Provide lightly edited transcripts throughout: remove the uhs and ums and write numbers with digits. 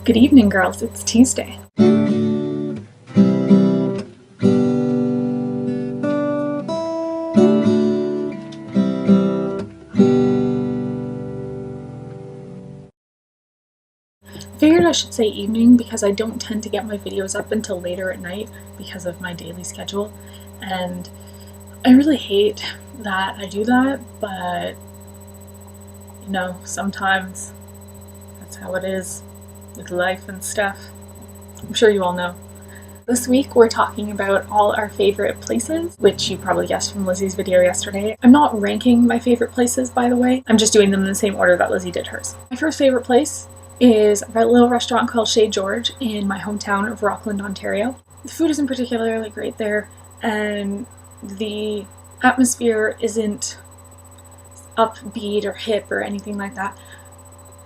Good evening, girls. It's Tuesday. Figured I should say evening because I don't tend to get my videos up until later at night because of my daily schedule, and I really hate that I do that, but you know, sometimes that's how it is with life and stuff. I'm sure you all know. This week we're talking about all our favorite places, which you probably guessed from Lizzie's video yesterday. I'm not ranking my favorite places, by the way. I'm just doing them in the same order that Lizzie did hers. My first favorite place is a little restaurant called Chez George in my hometown of Rockland, Ontario. The food isn't particularly great there, and the atmosphere isn't upbeat or hip or anything like that.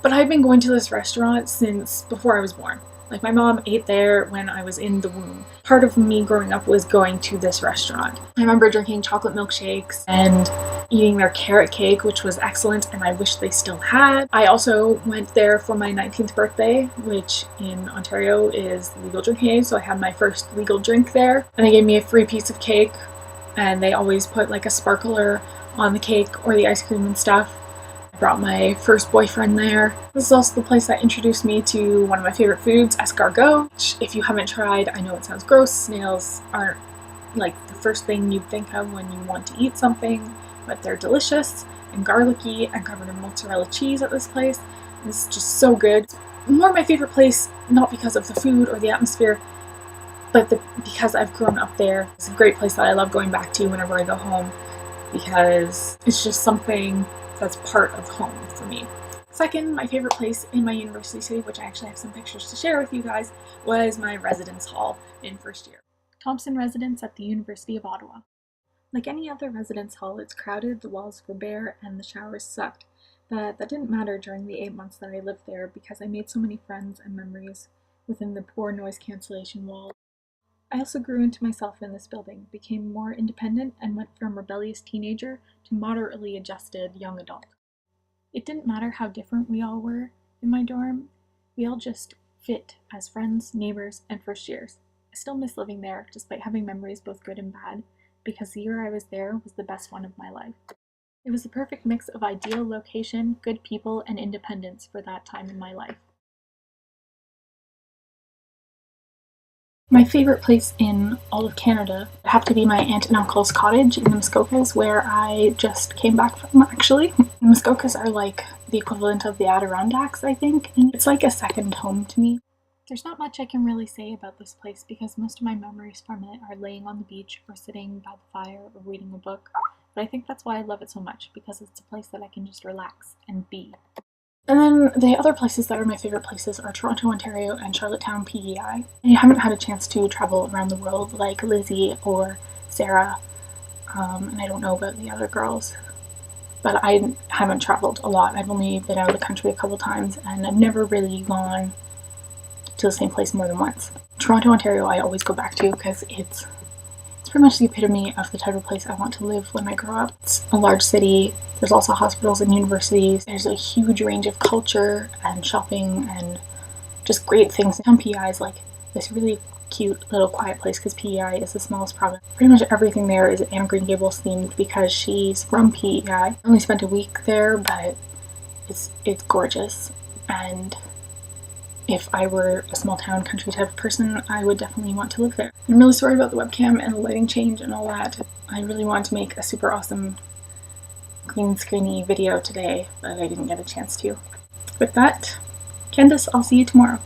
But I've been going to this restaurant since before I was born. Like, my mom ate there when I was in the womb. Part of me growing up was going to this restaurant. I remember drinking chocolate milkshakes and eating their carrot cake, which was excellent, and I wish they still had. I also went there for my 19th birthday, which in Ontario is legal drinking age, so I had my first legal drink there. And they gave me a free piece of cake, and they always put like a sparkler on the cake or the ice cream and stuff. I brought my first boyfriend there. This is also the place that introduced me to one of my favorite foods, escargot, which if you haven't tried, I know it sounds gross. Snails aren't like the first thing you'd think of when you want to eat something, but they're delicious and garlicky and covered in mozzarella cheese at this place. And it's just so good. It's more my favorite place, not because of the food or the atmosphere, but because I've grown up there. It's a great place that I love going back to whenever I go home, because it's just something that's part of home for me. Second, my favorite place in my university city, which I actually have some pictures to share with you guys, was my residence hall in first year. Thompson Residence at the University of Ottawa. Like any other residence hall, it's crowded, the walls were bare, and the showers sucked. But that didn't matter during the 8 months that I lived there, because I made so many friends and memories within the poor noise cancellation walls. I also grew into myself in this building, became more independent, and went from rebellious teenager to moderately adjusted young adult. It didn't matter how different we all were in my dorm, we all just fit as friends, neighbors, and first years. I still miss living there, despite having memories both good and bad, because the year I was there was the best one of my life. It was the perfect mix of ideal location, good people, and independence for that time in my life. My favorite place in all of Canada would have to be my aunt and uncle's cottage in the Muskokas, where I just came back from, actually. The Muskokas are like the equivalent of the Adirondacks, I think, and it's like a second home to me. There's not much I can really say about this place because most of my memories from it are laying on the beach or sitting by the fire or reading a book, but I think that's why I love it so much, because it's a place that I can just relax and be. And then the other places that are my favorite places are Toronto, Ontario, and Charlottetown, PEI. I haven't had a chance to travel around the world like Lizzie or Sarah, and I don't know about the other girls, but I haven't traveled a lot. I've only been out of the country a couple times, and I've never really gone to the same place more than once. Toronto, Ontario, I always go back to because it's pretty much the epitome of the type of place I want to live when I grow up. It's a large city. There's also hospitals and universities. There's a huge range of culture and shopping and just great things. PEI is like this really cute little quiet place because PEI is the smallest province. Pretty much everything there is Anne of Green Gables themed because she's from PEI. I only spent a week there, but it's gorgeous, and if I were a small town country type of person, I would definitely want to live there. I'm really sorry about the webcam and the lighting change and all that. I really wanted to make a super awesome green screeny video today, but I didn't get a chance to. With that, Candace, I'll see you tomorrow.